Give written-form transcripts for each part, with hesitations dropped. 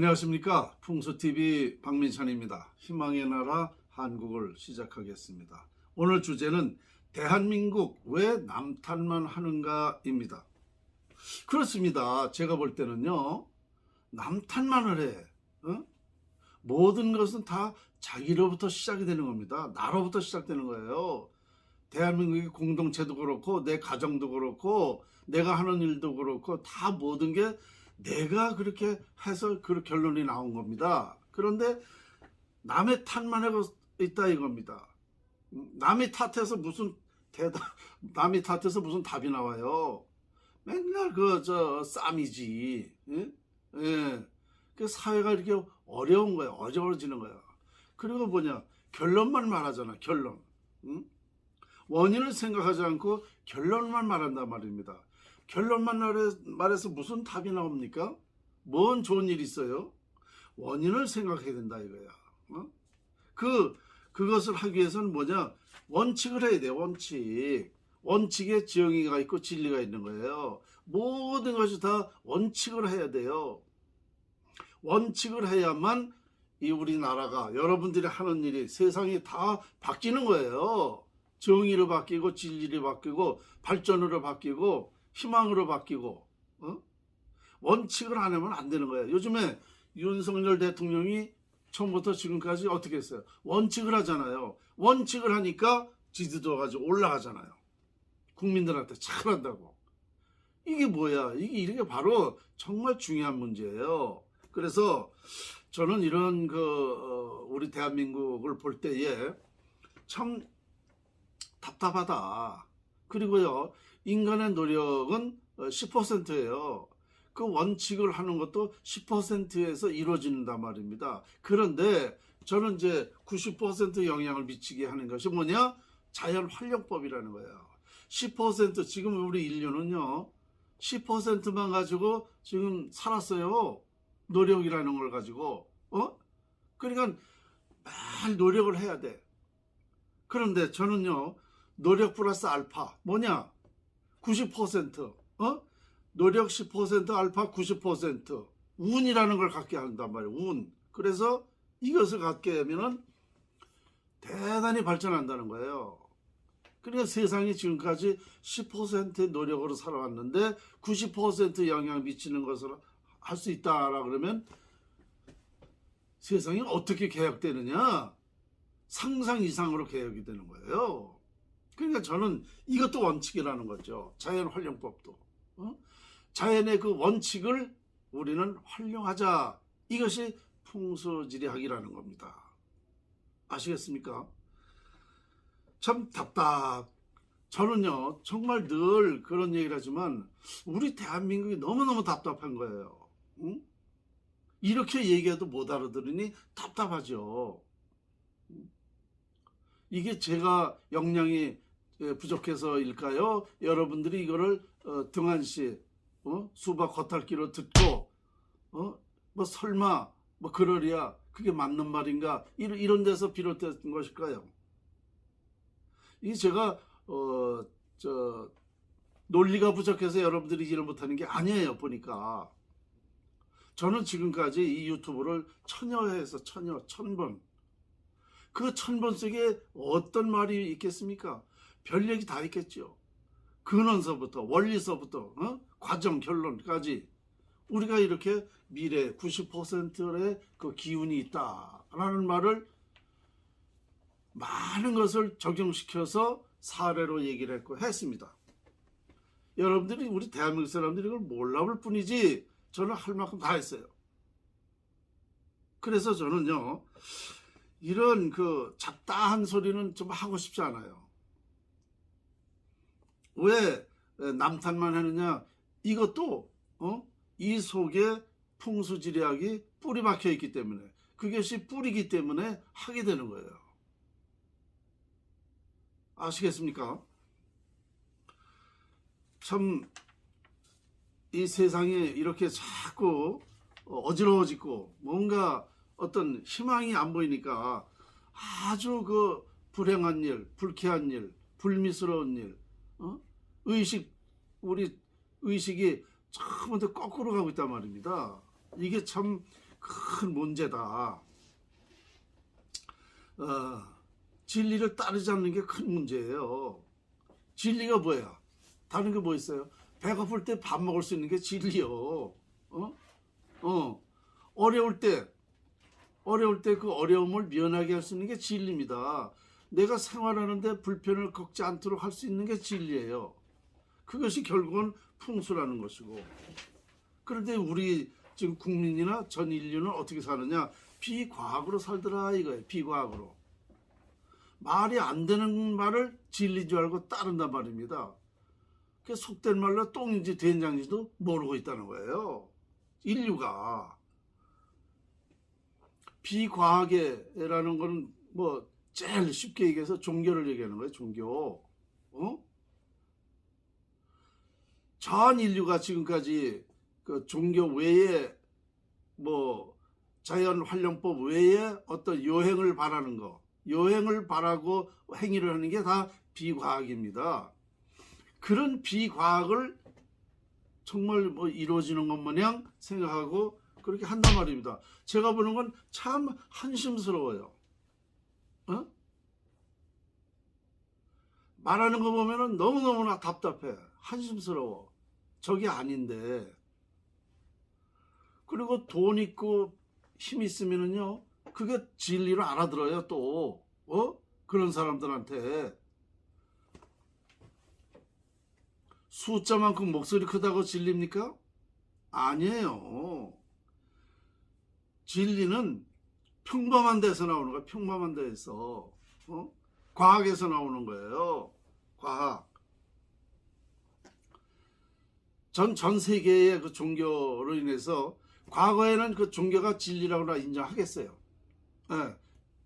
안녕하십니까. 풍수TV 박민찬입니다. 희망의 나라 한국을 시작하겠습니다. 오늘 주제는 대한민국 왜 남탓만 하는가입니다. 그렇습니다. 제가 볼 때는요, 남탓만을 해. 모든 것은 다 자기로부터 시작이 되는 겁니다. 나로부터 시작되는 거예요. 대한민국의 공동체도 그렇고 내 가정도 그렇고 내가 하는 일도 그렇고 다 모든 게 내가 그렇게 해서 그 결론이 나온 겁니다. 그런데 남의 탓만 하고 있다 이겁니다. 남의 탓해서 무슨 남의 탓해서 무슨 답이 나와요. 맨날 쌈이지. 예? 예. 그 사회가 이렇게 어려운 거야. 어려워지는 거야. 그리고 결론만 말하잖아. 결론. 응? 원인을 생각하지 않고 결론만 말한단 말입니다. 결론만 말해서 무슨 답이 나옵니까? 뭔 좋은 일이 있어요? 원인을 생각해야 된다 이거야. 그것을 하기 위해서는 원칙을 해야 돼. 원칙에 정의가 있고 진리가 있는 거예요. 모든 것이 다 원칙을 해야 돼요. 원칙을 해야만 이 우리나라가 여러분들이 하는 일이 세상이 다 바뀌는 거예요. 정의로 바뀌고 진리로 바뀌고 발전으로 바뀌고 희망으로 바뀌고 원칙을 안 하면 안 되는 거예요. 요즘에 윤석열 대통령이 처음부터 지금까지 어떻게 했어요? 원칙을 하잖아요. 원칙을 하니까 지지도가 올라가잖아요. 국민들한테 잘한다고. 이게 뭐야? 이게 바로 정말 중요한 문제예요. 그래서 저는 이런 우리 대한민국을 볼 때에 참 답답하다. 그리고요, 인간의 노력은 10%예요. 그 원칙을 하는 것도 10%에서 이루어진단 말입니다. 그런데 저는 이제 90% 영향을 미치게 하는 것이 자연 활용법이라는 거예요. 10% 지금 우리 인류는요, 10%만 가지고 지금 살았어요. 노력이라는 걸 가지고. 그러니까 매일 노력을 해야 돼. 그런데 저는요, 노력 플러스 알파 90%, 노력 10%, 알파 90%, 운이라는 걸 갖게 한단 말이에요. 운. 그래서 이것을 갖게 하면은 대단히 발전한다는 거예요. 그러니까 세상이 지금까지 10%의 노력으로 살아왔는데 90% 영향을 미치는 것을 할 수 있다라 그러면 세상이 어떻게 개혁되느냐? 상상 이상으로 개혁이 되는 거예요. 그러니까 저는 이것도 원칙이라는 거죠. 자연 활용법도. 자연의 그 원칙을 우리는 활용하자. 이것이 풍수지리학이라는 겁니다. 아시겠습니까? 참 저는요, 정말 늘 그런 얘기를 하지만 우리 대한민국이 너무너무 답답한 거예요. 이렇게 얘기해도 못 알아들으니 답답하죠. 이게 제가 역량이 부족해서일까요? 여러분들이 이거를 등한시 수박 겉핥기로 듣고 설마 그러랴 그게 맞는 말인가 이런 데서 비롯된 것일까요? 이 제가 논리가 부족해서 여러분들이 이해를 못하는 게 아니에요. 보니까 저는 지금까지 이 유튜브를 1000번 그 1000번 속에 어떤 말이 있겠습니까? 별 얘기 다 있겠죠. 근원서부터 원리서부터 과정 결론까지 우리가 이렇게 미래 90%의 그 기운이 있다라는 말을 많은 것을 적용시켜서 사례로 얘기를 했습니다. 여러분들이 우리 대한민국 사람들이 이걸 몰라볼 뿐이지 저는 할 만큼 다 했어요. 그래서 저는요, 이런 잡다한 소리는 좀 하고 싶지 않아요. 왜 남탓만 하느냐? 이것도 이 속에 풍수지리학이 뿌리 박혀 있기 때문에, 그것이 뿌리기 때문에 하게 되는 거예요. 아시겠습니까? 참 이 세상이 이렇게 자꾸 어지러워지고 뭔가 어떤 희망이 안 보이니까 아주 불행한 일, 불쾌한 일, 불미스러운 일, 우리 의식이 처음부터 거꾸로 가고 있단 말입니다. 이게 참 큰 문제다. 진리를 따르지 않는 게 큰 문제예요. 진리가 뭐야? 다른 게 뭐 있어요? 배고플 때 밥 먹을 수 있는 게 진리요. 어려울 때 그 어려움을 면하게 할 수 있는 게 진리입니다. 내가 생활하는데 불편을 겪지 않도록 할 수 있는 게 진리예요. 그것이 결국은 풍수라는 것이고. 그런데 우리 지금 국민이나 전 인류는 어떻게 사느냐? 비과학으로 살더라 이거예요. 비과학으로. 말이 안 되는 말을 진리인 줄 알고 따른단 말입니다. 그 속된 말로 똥인지 된장인지도 모르고 있다는 거예요. 인류가. 비과학이라는 건 뭐 제일 쉽게 얘기해서 종교를 얘기하는 거예요. 종교. 전 인류가 지금까지 그 종교 외에 뭐 자연활용법 외에 어떤 요행을 바라는 거, 요행을 바라고 행위를 하는 게 다 비과학입니다. 그런 비과학을 정말 뭐 이루어지는 것 마냥 생각하고 그렇게 한단 말입니다. 제가 보는 건 참 한심스러워요. 말하는 거 보면은 너무너무나 답답해. 한심스러워. 저게 아닌데. 그리고 돈 있고 힘 있으면은요, 그게 진리를 알아들어요, 또. 그런 사람들한테. 숫자만큼 목소리 크다고 진리입니까? 아니에요. 진리는 평범한 데서 나오는 거예요. 평범한 데에서. 과학에서 나오는 거예요. 과학. 전 세계의 그 종교로 인해서 과거에는 그 종교가 진리라고나 인정하겠어요. 네,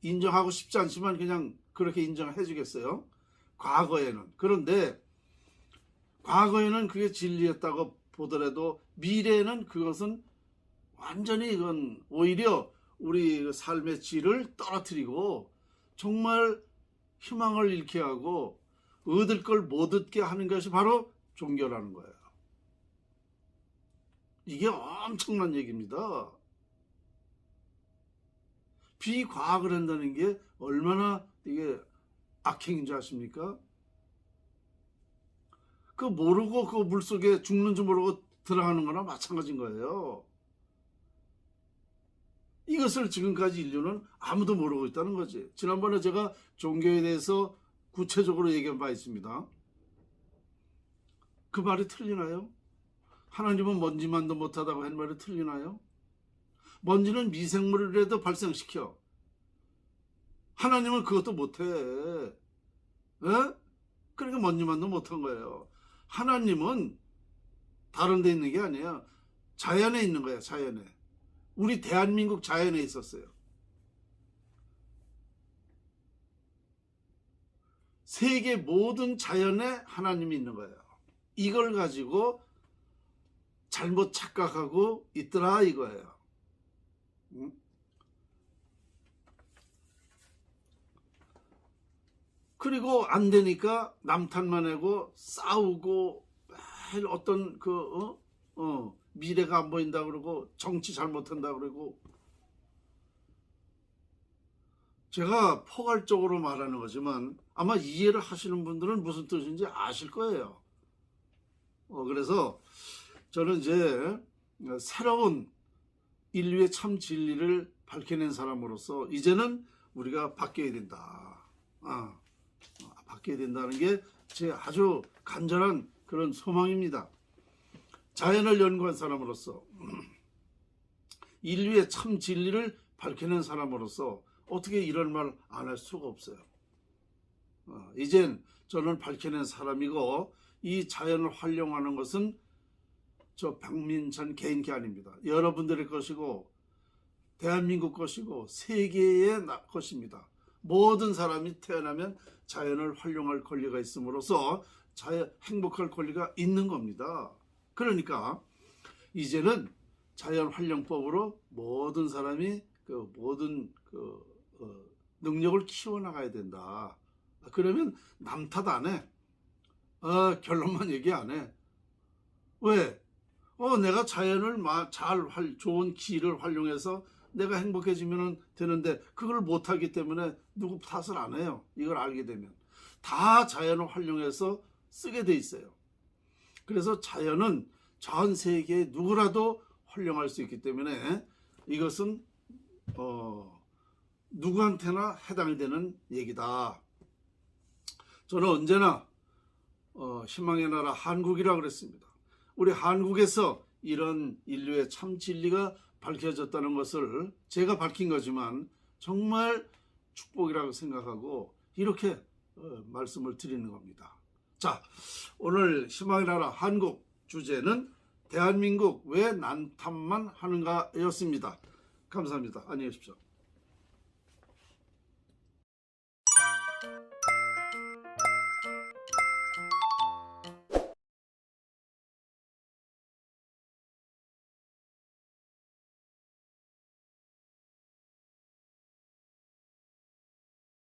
인정하고 싶지 않지만 그냥 그렇게 인정해 주겠어요. 과거에는. 그런데 과거에는 그게 진리였다고 보더라도 미래에는 그것은 완전히 이건 오히려 우리 삶의 질을 떨어뜨리고 정말 희망을 잃게 하고 얻을 걸 못 얻게 하는 것이 바로 종교라는 거예요. 이게 엄청난 얘기입니다. 비과학을 한다는 게 얼마나 이게 악행인 줄 아십니까? 그 모르고 그 물속에 죽는 줄 모르고 들어가는 거나 마찬가지인 거예요. 이것을 지금까지 인류는 아무도 모르고 있다는 거지. 지난번에 제가 종교에 대해서 구체적으로 얘기한 바 있습니다. 그 말이 틀리나요? 하나님은 먼지만도 못하다고 한 말이 틀리나요? 먼지는 미생물이라도 발생시켜. 하나님은 그것도 못해. 그러니까 먼지만도 못한 거예요. 하나님은 다른 데 있는 게 아니에요. 자연에 있는 거예요. 자연에. 우리 대한민국 자연에 있었어요. 세계 모든 자연에 하나님이 있는 거예요. 이걸 가지고 잘못 착각하고 있더라 이거예요. 그리고 안 되니까 남탓만 하고 싸우고 매일 어떤 미래가 안 보인다 그러고 정치 잘못한다 그러고. 제가 포괄적으로 말하는 거지만 아마 이해를 하시는 분들은 무슨 뜻인지 아실 거예요. 그래서 저는 이제 새로운 인류의 참 진리를 밝혀낸 사람으로서 이제는 우리가 바뀌어야 된다. 바뀌어야 된다는 게 제 아주 간절한 그런 소망입니다. 자연을 연구한 사람으로서 인류의 참 진리를 밝혀낸 사람으로서 어떻게 이런 말 안 할 수가 없어요. 이젠 저는 밝혀낸 사람이고 이 자연을 활용하는 것은 저 박민찬 개인 게 아닙니다. 여러분들의 것이고 대한민국 것이고 세계의 것입니다. 모든 사람이 태어나면 자연을 활용할 권리가 있음으로써 행복할 권리가 있는 겁니다. 그러니까 이제는 자연활용법으로 모든 사람이 모든 능력을 키워나가야 된다. 그러면 남 탓 안 해. 결론만 얘기 안 해. 왜? 내가 자연을 좋은 기를 활용해서 내가 행복해지면 되는데 그걸 못하기 때문에 누구 탓을 안 해요. 이걸 알게 되면 다 자연을 활용해서 쓰게 돼 있어요. 그래서 자연은 전 세계에 누구라도 활용할 수 있기 때문에 이것은 누구한테나 해당이 되는 얘기다. 저는 언제나 희망의 나라 한국이라고 그랬습니다. 우리 한국에서 이런 인류의 참 진리가 밝혀졌다는 것을 제가 밝힌 거지만 정말 축복이라고 생각하고 이렇게 말씀을 드리는 겁니다. 자, 오늘 희망의 나라 한국 주제는 대한민국 왜 남탓만 하는가 였습니다. 감사합니다. 안녕히 계십시오.